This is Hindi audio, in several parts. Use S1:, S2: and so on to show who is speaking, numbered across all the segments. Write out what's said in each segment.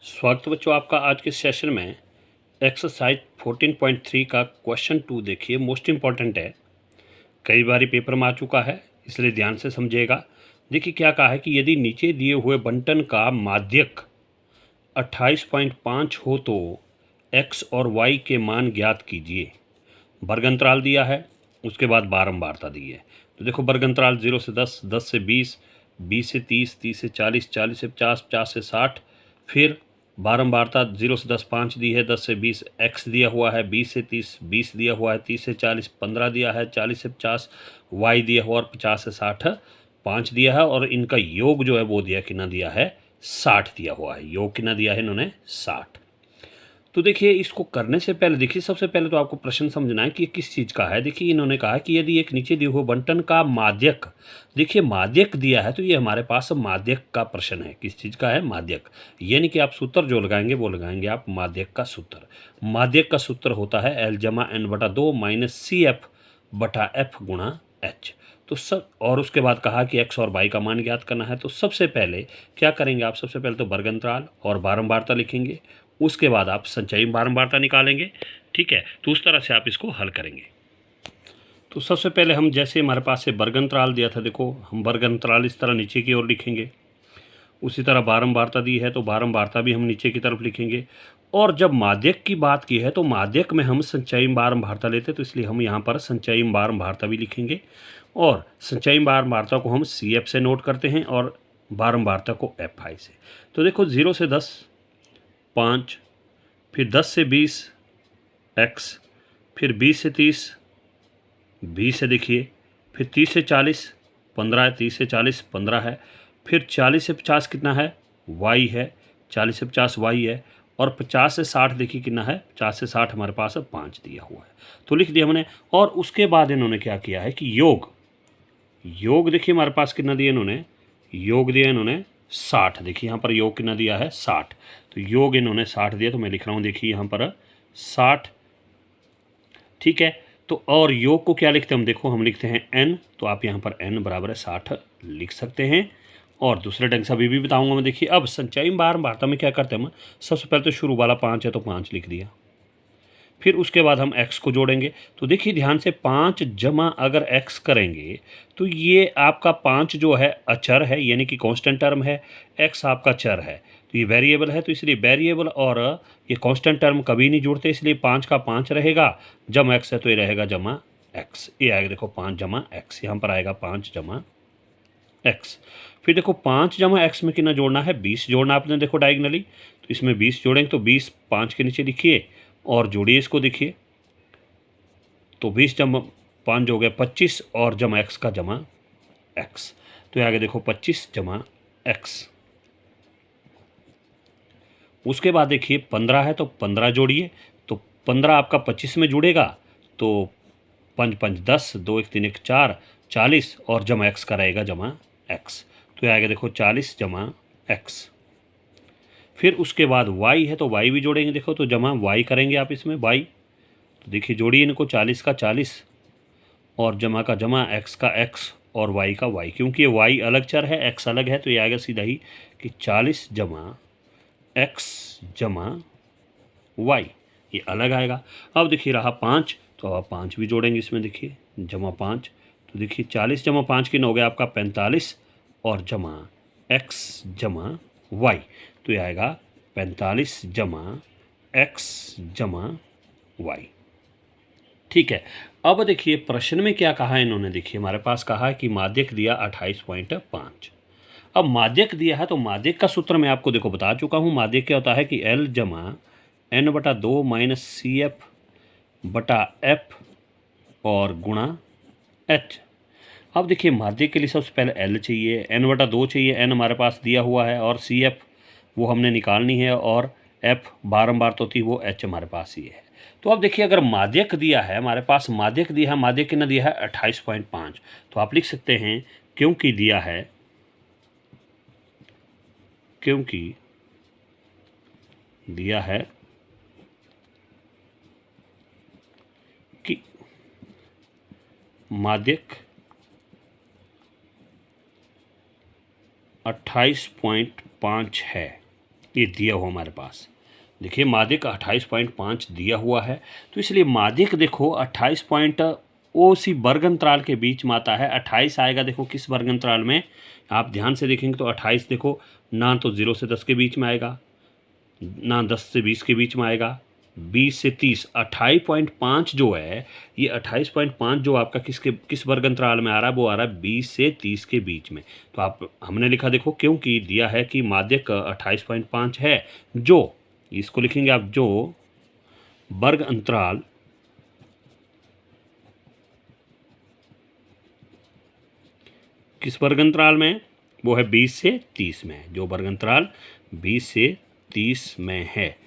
S1: स्वागत है बच्चों आपका आज के सेशन में। एक्सरसाइज 14.3 का क्वेश्चन 2 देखिए, मोस्ट इम्पॉर्टेंट है, कई बार पेपर में आ चुका है, इसलिए ध्यान से समझिएगा। देखिए क्या कहा है कि यदि नीचे दिए हुए बंटन का माध्यक 28.5 हो तो x और y के मान ज्ञात कीजिए। वर्ग अंतराल दिया है, उसके बाद बारंबारता दी है। तो देखो वर्ग अंतराल 0 से 10, 10 से 20, 20 से 30, 30 से 40, 40 से 50, 50 से 60। फिर बारंबारता 0 से 10 5 दी है, 10 से 20 x दिया हुआ है, 20 से 30 20 दिया हुआ है, 30 से 40 15 दिया है, 40 से 50 y दिया हुआ और 50 से 60 5 दिया है। और इनका योग जो है वो दिया कितना दिया है 60 दिया हुआ है। योग कितना दिया है इन्होंने 60। तो देखिए इसको करने से पहले देखिए सबसे पहले तो आपको प्रश्न समझना है कि ये किस चीज़ का है। देखिए इन्होंने कहा कि यदि एक नीचे दिए हुए बंटन का माध्यक, देखिए माध्यक दिया है तो ये हमारे पास माध्यक का प्रश्न है। किस चीज़ का है माध्यक, यानी कि आप सूत्र जो लगाएंगे वो लगाएंगे आप माध्यक का सूत्र। माध्यक का सूत्र होता है L जमा N बटा 2 माइनस CF बटा F गुणा H। तो सब, और उसके बाद कहा कि x और y का मान ज्ञात करना है। तो सबसे पहले क्या करेंगे आप, सबसे पहले तो वर्ग अंतराल और बारंबारता लिखेंगे, उसके बाद आप संचयी बारंबारता निकालेंगे। ठीक है, तो उस तरह से आप इसको हल करेंगे। तो सबसे पहले हम, जैसे हमारे पास से वर्ग अंतराल दिया था, देखो हम वर्ग अंतराल इस तरह नीचे की ओर लिखेंगे। उसी तरह बारंबारता दी है तो बारंबारता भी हम नीचे की तरफ लिखेंगे। और जब माध्यक की बात की है तो माध्यक में हम संचयी बारंबारता लेते, तो इसलिए हम यहाँ पर संचयी बारंबारता भी लिखेंगे। और संचयी बारंबारता को हम CF से नोट करते हैं और बारंबारता को FI से। तो देखो 0 से 10 5, फिर 10 से 20 x, फिर 20 से 30 20 है देखिए, फिर 30 से 40 15 है, 30 से 40 15 है, फिर 40 से 50 कितना है y है, 40 से 50 y है, और 50 से 60 देखिए कितना है, 50 से 60 हमारे पास 5 दिया हुआ है, तो लिख दिया हमने। और उसके बाद इन्होंने क्या किया है कि योग, योग देखिए हमारे पास कितना दिया इन्होंने, योग दिया इन्होंने 60। देखिए यहाँ पर योग कितना दिया है 60, तो योग इन्होंने 60 दिया, तो मैं लिख रहा हूँ देखिए यहाँ पर 60। ठीक है, तो और योग को क्या लिखते हैं हम, देखो हम लिखते हैं n, तो आप यहाँ पर n बराबर है 60 लिख सकते हैं। और दूसरे ढंग से अभी भी बताऊंगा मैं। देखिए अब संचयी बारंबारता में क्या करते हैं हम, सबसे पहले तो शुरू वाला 5 है तो 5 लिख दिया, फिर उसके बाद हम x को जोड़ेंगे। तो देखिए ध्यान से 5 जमा अगर x करेंगे तो ये आपका 5 जो है अचर है, यानी कि कांस्टेंट टर्म है, x आपका चर है, तो ये वेरिएबल है, तो इसलिए वेरिएबल और ये कांस्टेंट टर्म कभी नहीं जुड़ते, इसलिए 5 का 5 रहेगा, जमा x है तो ये रहेगा जमा x, ये आएगा देखो 5 जमा x, यहाँ पर आएगा 5 जमा x। फिर देखो 5 जमा x में कितना जोड़ना है, 20 जोड़ना आपने, देखो डायगनली, तो इसमें 20 जोड़ेंगे तो 20 5 के नीचे लिखिए और जोड़िए इसको, देखिए तो 20 जमा 5 हो गया 25, और जमा x का जमा x, तो आगे देखो 25 जमा x। उसके बाद देखिए 15 है तो 15 जोड़िए, तो 15 आपका 25 में जुड़ेगा, तो 5 5 10, 2 1 3 1 4 40, और जमा x का रहेगा जमा x, तो आएगा देखो 40 जमा x। फिर उसके बाद y है तो y भी जोड़ेंगे, देखो तो जमा y करेंगे आप इसमें y, तो देखिए जोड़िए इनको 40 का 40 और जमा का जमा x का x और y का y, क्योंकि ये y अलग चर है x अलग है, तो ये आएगा सीधा ही कि 40 जमा x जमा y, ये अलग आएगा। अब देखिए रहा 5, तो अब 5 भी जोड़ेंगे इसमें, देखिए जमा 5, तो देखिए 40 जमा 5 कितना हो गया आपका 45, और जमा x जमा y, तो ये आएगा 45 जमा x जमा y। ठीक है, अब देखिए प्रश्न में क्या कहा इन्होंने, देखिए हमारे पास कहा है कि माध्यक दिया 28.5। अब माध्यक दिया है तो माध्यक का सूत्र मैं आपको देखो बता चुका हूँ। माध्यक क्या होता है कि L जमा N बटा 2 माइनस CF बटा F और गुणा H। अब देखिए माध्यक के लिए सबसे पहले L चाहिए, N बटा 2 चाहिए, N हमारे पास दिया हुआ है, और CF वो हमने निकालनी है, और F बारंबार तो थी वो H हमारे पास ही है। तो अब देखिए अगर माध्यक दिया है हमारे पास, माध्यक दिया है, माध्यक कितना दिया है 28.5, तो आप लिख सकते हैं क्योंकि दिया है, क्योंकि दिया है कि माध्यक 28.5 है, ये दिया हुआ हमारे पास देखिए माध्यक 28.5 दिया हुआ है, तो इसलिए माध्यक देखो 28 पॉइंट उसी वर्ग अंतराल के बीच में आता है। 28 आएगा देखो किस वर्ग अंतराल में, आप ध्यान से देखेंगे तो 28 देखो ना तो 0 से 10 के बीच में आएगा, ना 10 से 20 के बीच में आएगा, 20 से 30। 28.5 जो है ये 28.5 जो आपका किस वर्ग अंतराल में आ रहा है, वो आ रहा है 20 से 30 के बीच में। तो आप हमने लिखा देखो क्योंकि दिया है कि माध्यक 28.5 है, जो इसको लिखेंगे आप जो वर्ग अंतराल किस वर्ग अंतराल में, वो है 20 से 30 में, जो वर्ग अंतराल 20 से 30 में है।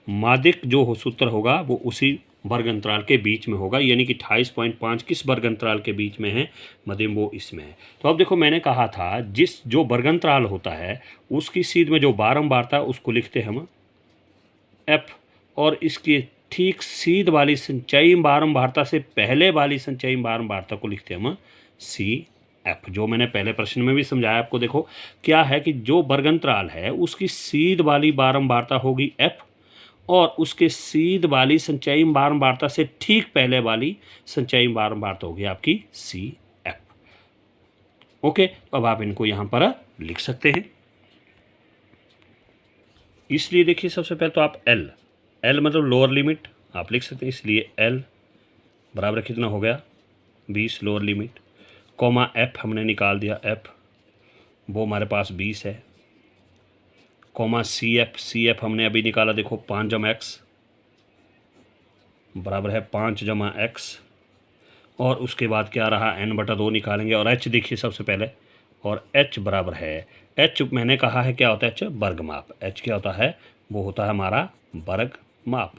S1: माध्यक जो हो सूत्र होगा वो उसी वर्ग अंतराल के बीच में होगा, यानी कि 28.5 किस वर्ग अंतराल के बीच में है, मध्यम वो इसमें है। तो अब देखो मैंने कहा था जो वर्ग अंतराल होता है उसकी सीध में जो बारंबारता उसको लिखते हैं हम एफ, और इसकी ठीक सीध वाली संचयी बारंबारता से पहले वाली संचयी बारंबारता को लिखते हैं हम सी एफ। जो मैंने पहले प्रश्न में भी समझाया आपको, देखो क्या है कि जो वर्ग अंतराल है उसकी सीध वाली बारंबारता होगी एफ, और उसके सीध वाली संचयी बारंबारता से ठीक पहले वाली संचयी बारंबारता होगी आपकी सी एफ। ओके, तो अब आप इनको यहाँ पर लिख सकते हैं। इसलिए देखिए सबसे पहले तो आप एल मतलब लोअर लिमिट आप लिख सकते हैं, इसलिए एल बराबर कितना हो गया 20 लोअर लिमिट, कॉमा एफ हमने निकाल दिया, एफ वो हमारे पास 20 है, कॉमा सी एफ हमने अभी निकाला देखो 5 जमा एक्स बराबर है 5 जमा एक्स, और उसके बाद क्या रहा n/2 निकालेंगे, और h देखिए सबसे पहले, और h बराबर है, h मैंने कहा है क्या होता है, h वर्ग माप, h क्या होता है, वो होता है हमारा वर्ग माप।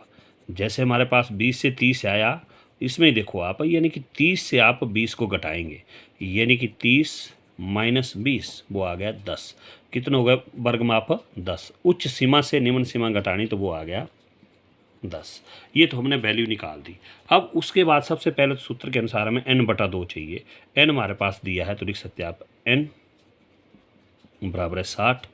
S1: जैसे हमारे पास 20 से 30 आया, इसमें देखो आप यानी कि 30 से आप 20 को घटाएंगे, यानी कि 30 माइनस 20 वो आ गया 10, कितना हो गया वर्ग माप 10, उच्च सीमा से निम्न सीमा घटानी तो वो आ गया 10। ये तो हमने वैल्यू निकाल दी। अब उसके बाद सबसे पहले सूत्र के अनुसार हमें n/2 चाहिए, n हमारे पास दिया है तो लिख सकते हैं आप n बराबर है 60,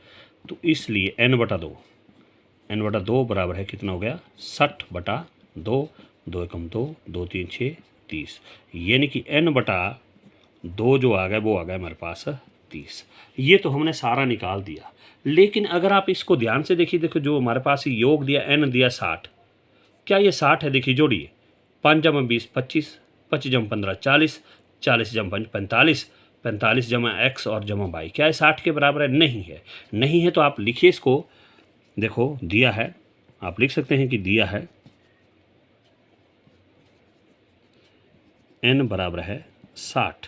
S1: तो इसलिए n/2 बराबर है कितना हो गया 60/2, 2 एकम 2, 2 3 6 30, यानी कि n/2 जो आ गया वो आ गया हमारे पास 30। ये तो हमने सारा निकाल दिया, लेकिन अगर आप इसको ध्यान से देखिए, देखो जो हमारे पास योग दिया n दिया 60, क्या ये 60 है, देखिए जोड़िए 5 जमा 20 25, 25 जमा 15 40, 40 जमा 5 45, 45 जमा एक्स और जमा वाई, क्या है 60 के बराबर है, नहीं है। नहीं है तो आप लिखिए इसको, देखो दिया है, आप लिख सकते हैं कि दिया है n बराबर है 60,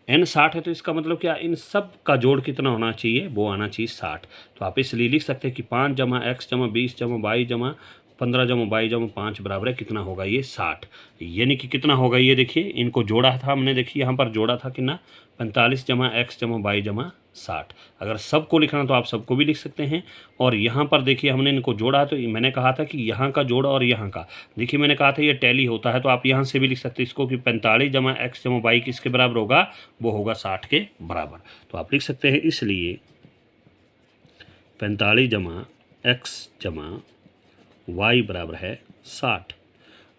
S1: n 60 है तो इसका मतलब क्या, इन सब का जोड़ कितना होना चाहिए, वो आना चाहिए 60। तो आप इसलिए लिख सकते हैं कि 5 जमा एक्स जमा 20 जमा वाई जमा 15 जमा वाई जमा 5 बराबर है कितना होगा ये 60, यानी कि कितना होगा ये देखिए, इनको जोड़ा था हमने, देखिए यहाँ पर जोड़ा था कितना 45 जमा एक्स जमा वाई जमा 60। अगर सबको लिखना तो आप सबको भी लिख सकते हैं, और यहाँ पर देखिए हमने इनको जोड़ा, तो मैंने कहा था कि यहाँ का जोड़ और यहाँ का, देखिए मैंने कहा था ये टैली होता है, तो आप यहाँ से भी लिख सकते हैं इसको कि 45 जमा एक्स जमा वाई किसके बराबर होगा, वो होगा 60 के बराबर। तो आप लिख सकते हैं इसलिए 45 जमा एक्स जमा y बराबर है 60।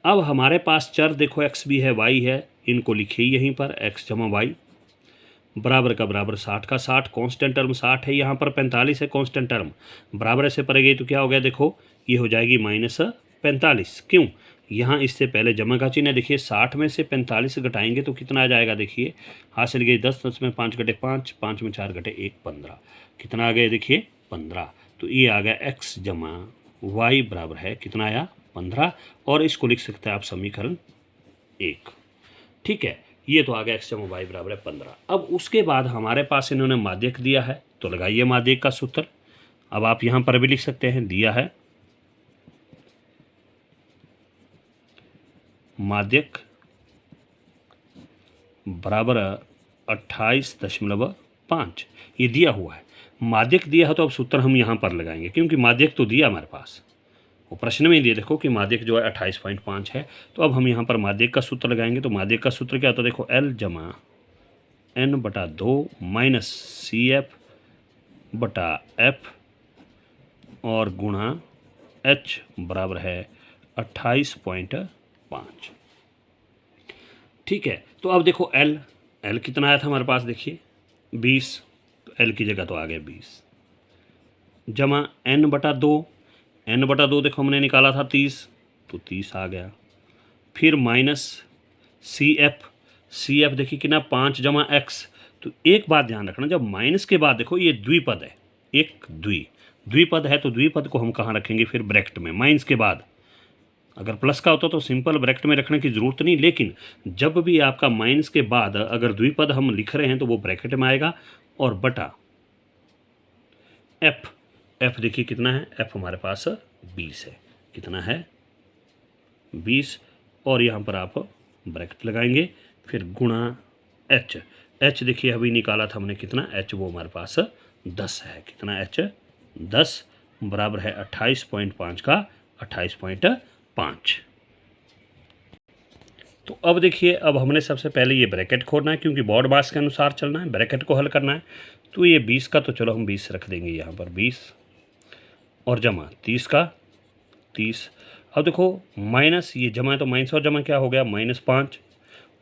S1: अब हमारे पास चर देखो x भी है y है, इनको लिखिए यहीं पर x जमा वाई बराबर का बराबर 60 का 60, कांस्टेंट टर्म 60 है, यहाँ पर 45 है कांस्टेंट टर्म, बराबर से पड़ गई तो क्या हो गया, देखो ये हो जाएगी -45, क्यों, यहाँ इससे पहले जमा का चिन्ह है, देखिए 60 में से 45 घटाएंगे तो कितना आ जाएगा, देखिए हासिल गई 10, 10 में 5 घटे 5, 5 में 4 घटे 1 15, कितना आ गया देखिए 15। तो ये आ गया x जमा y बराबर है कितना आया 15, और इसको लिख सकते हैं आप समीकरण 1। ठीक है, ये तो आ गया x जमा y बराबर है 15। अब उसके बाद हमारे पास इन्होंने माध्यक दिया है, तो लगाइए माध्यक का सूत्र। अब आप यहाँ पर भी लिख सकते हैं, दिया है माध्यक बराबर 28.5, ये दिया हुआ है, माध्यक दिया है, तो अब सूत्र हम यहाँ पर लगाएंगे क्योंकि माध्यक तो दिया हमारे पास, वो प्रश्न में ही दिए देखो कि माध्यक जो है 28.5 है, तो अब हम यहाँ पर माध्यक का सूत्र लगाएंगे। तो माध्यक का सूत्र क्या होता है, देखो L जमा n/2 माइनस सी एफ बटा एफ और गुणा h बराबर है 28.5। ठीक है, तो अब देखो l कितना आया था हमारे पास, देखिए 20, तो l की जगह तो आ गया 20 जमा n/2, n/2 देखो हमने निकाला था 30, तो 30 आ गया। फिर माइनस सी एफ देखिए कितना 5 जमा x। तो एक बात ध्यान रखना, जब माइनस के बाद देखो ये द्विपद है, एक द्विपद है, तो द्विपद को हम कहाँ रखेंगे फिर ब्रैकेट में माइनस के बाद। अगर प्लस का होता तो सिंपल ब्रैकेट में रखने की ज़रूरत नहीं, लेकिन जब भी आपका माइनस के बाद अगर द्विपद हम लिख रहे हैं तो वो ब्रैकेट में आएगा। और बटा एफ देखिए कितना है, एफ हमारे पास 20 है, कितना है 20, और यहाँ पर आप ब्रैकेट लगाएंगे, फिर गुणा एच देखिए अभी निकाला था हमने कितना, एच वो हमारे पास 10 है, कितना एच 10 बराबर है 28.5 का 28.5। तो अब देखिए, अब हमने सबसे पहले ये ब्रैकेट खोलना है क्योंकि बोर्ड मास के अनुसार चलना है, ब्रैकेट को हल करना है। तो ये 20 का तो चलो हम 20 रख देंगे यहाँ पर 20, और जमा 30 का 30। अब देखो माइनस ये जमा है तो माइनस और जमा क्या हो गया -5,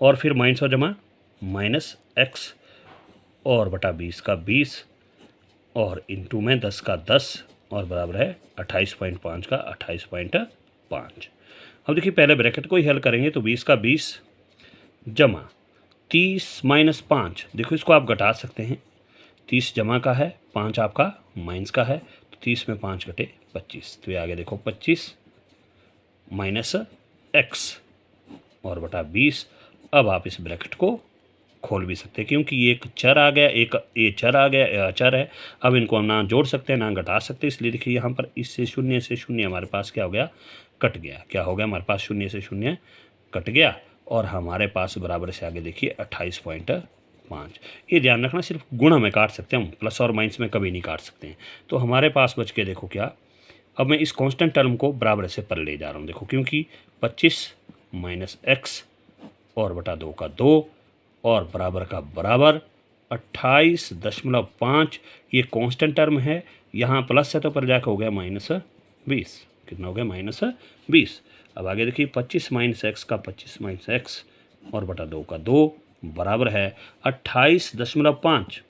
S1: और फिर माइनस और जमा -x, और बटा 20 का 20, और इंटू में 10 का 10, और बराबर है 28.5 का 28.5। अब देखिए पहले ब्रैकेट को ही हल करेंगे, तो 20 का 20 जमा 30 -5, देखो इसको आप घटा सकते हैं, 30 जमा का है, 5 आपका माइनस का है, तो 30 में 5 घटे 25, तो ये आगे देखो 25 -x और बटा 20। अब आप इस ब्रैकेट को खोल भी सकते हैं क्योंकि ये एक चर आ गया, एक ये चर आ गया, अचर है। अब इनको हम ना जोड़ सकते हैं ना घटा सकते, इसलिए देखिए यहाँ पर इससे शून्य से शून्य हमारे पास क्या हो गया, कट गया। क्या हो गया हमारे पास, शून्य से शून्य कट गया, और हमारे पास बराबर से आगे देखिए 28.5। ये ध्यान रखना, सिर्फ गुणा में काट सकते हैं हम, प्लस और माइनस में कभी नहीं काट सकते हैं। तो हमारे पास बच के देखो क्या, अब मैं इस कांस्टेंट टर्म को बराबर से पर ले जा रहा हूँ, देखो क्योंकि 25 -x और बटा 2 का 2 और बराबर का बराबर 28.5। ये कांस्टेंट टर्म है, यहाँ प्लस है तो पर जाकर हो गया -20, कितना हो गया -20। अब आगे देखिए 25 -x का 25 -x और बटा 2 का 2 बराबर है 28.5।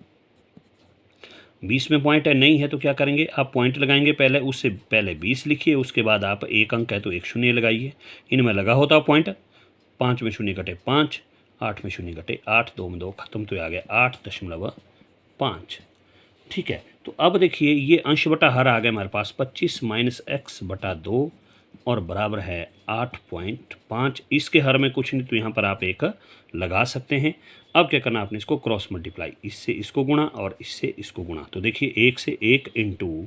S1: 20 में पॉइंट है, नहीं है तो क्या करेंगे आप पॉइंट लगाएंगे, पहले उससे पहले 20 लिखिए, उसके बाद आप एक अंक है तो एक शून्य लगाइए, इनमें लगा होता पॉइंट। 5 में शून्य घटे 5, 8 में शून्य घटे 8, 2 में 2 खत्म, तो आ गया 8.5। ठीक है, तो अब देखिए ये अंश बटा हर आ गया हमारे पास 25 -x बटा 2 और बराबर है 8.5। इसके हर में कुछ नहीं तो यहाँ पर आप एक लगा सकते हैं। अब क्या करना आपने, इसको क्रॉस मल्टीप्लाई, इससे इसको गुणा और इससे इसको गुणा, तो देखिए 1 से 1 इंटू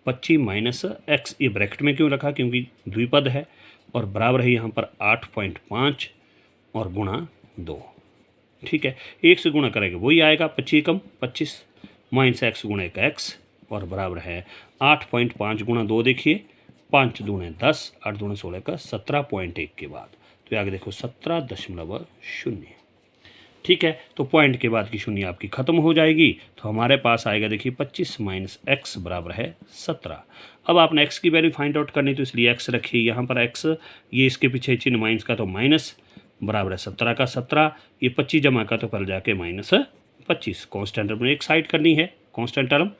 S1: 25 -x, ये ब्रैकेट में क्यों रखा क्योंकि द्विपद है, और बराबर है यहाँ पर 8.5 और गुणा 2। ठीक है, 1 से गुणा करेंगे वही आएगा 25 कम 25 -x गुणा का x और बराबर है 8.5 गुणा 2, देखिए 5 दूने 10, 8 दूने 16 का 17.1 के बाद, तो आगे देखो 17.0। ठीक है, तो पॉइंट के बाद की शून्य आपकी खत्म हो जाएगी, तो हमारे पास आएगा देखिए 25 -x बराबर है 17। अब आपने x की वैल्यू फाइंड आउट करनी, तो इसलिए x रखिए यहाँ पर x, ये इसके पीछे चिन्ह माइनस का तो माइनस बराबर है 17 का 17, ये 25 जमा का तो पहले जाके -25। कॉन्स्टेंट टर्म एक साइड करनी है, कॉन्स्टेंट टर्म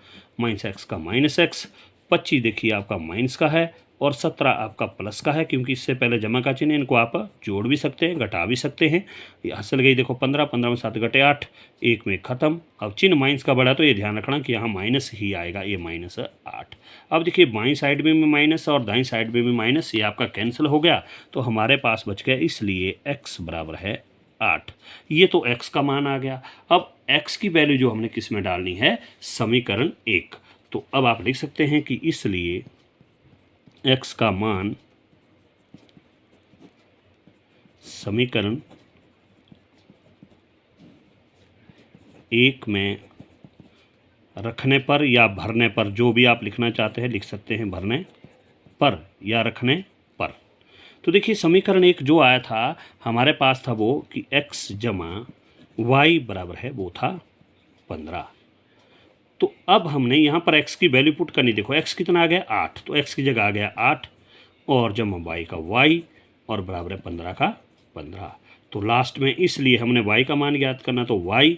S1: -x का -x, 25 देखिए आपका माइनस का है और 17 आपका प्लस का है, क्योंकि इससे पहले जमा का चिन्ह, इनको आप जोड़ भी सकते हैं घटा भी सकते हैं। ये हासिल गई देखो 15, 15 में 7 घटे 8, 1 में ख़त्म। अब चिन्ह माइनस का बड़ा तो ये ध्यान रखना कि यहाँ माइनस ही आएगा, ये -8। अब देखिए बाईं साइड में भी माइनस और दाईं साइड में भी माइनस, ये आपका कैंसिल हो गया, तो हमारे पास बच गया, इसलिए x बराबर है 8। ये तो x का मान आ गया। अब x की वैल्यू जो हमने किस में डालनी है, समीकरण 1। तो अब आप लिख सकते हैं कि इसलिए x का मान समीकरण 1 में रखने पर या भरने पर, जो भी आप लिखना चाहते हैं लिख सकते हैं, भरने पर या रखने पर। तो देखिए समीकरण 1 जो आया था हमारे पास था वो कि x जमा y बराबर है, वो था 15। तो अब हमने यहाँ पर x की वैल्यू पुट करनी। देखो x कितना आ गया 8, तो x की जगह आ गया 8 और जमा y का y और बराबर है 15 का 15। तो लास्ट में इसलिए हमने y का मान ज्ञात करना, तो y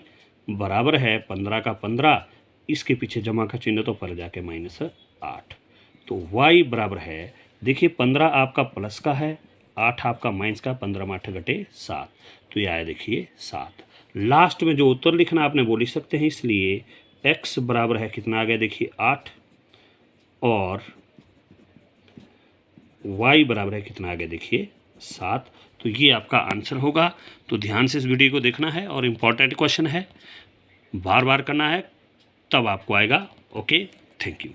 S1: बराबर है 15 का 15, इसके पीछे जमा का चिन्ह तो पर जाके -8। तो y बराबर है, देखिए 15 आपका प्लस का है, 8 आपका माइनस का, 15 में 8 घटे 7, तो ये आया देखिए 7। लास्ट में जो उत्तर लिखना आपने वो लिख सकते हैं, इसलिए x बराबर है कितना आ गया देखिए 8 और y बराबर है कितना आ गया देखिए 7। तो ये आपका आंसर होगा। तो ध्यान से इस वीडियो को देखना है और इम्पॉर्टेंट क्वेश्चन है, बार बार करना है, तब आपको आएगा। Okay, thank you.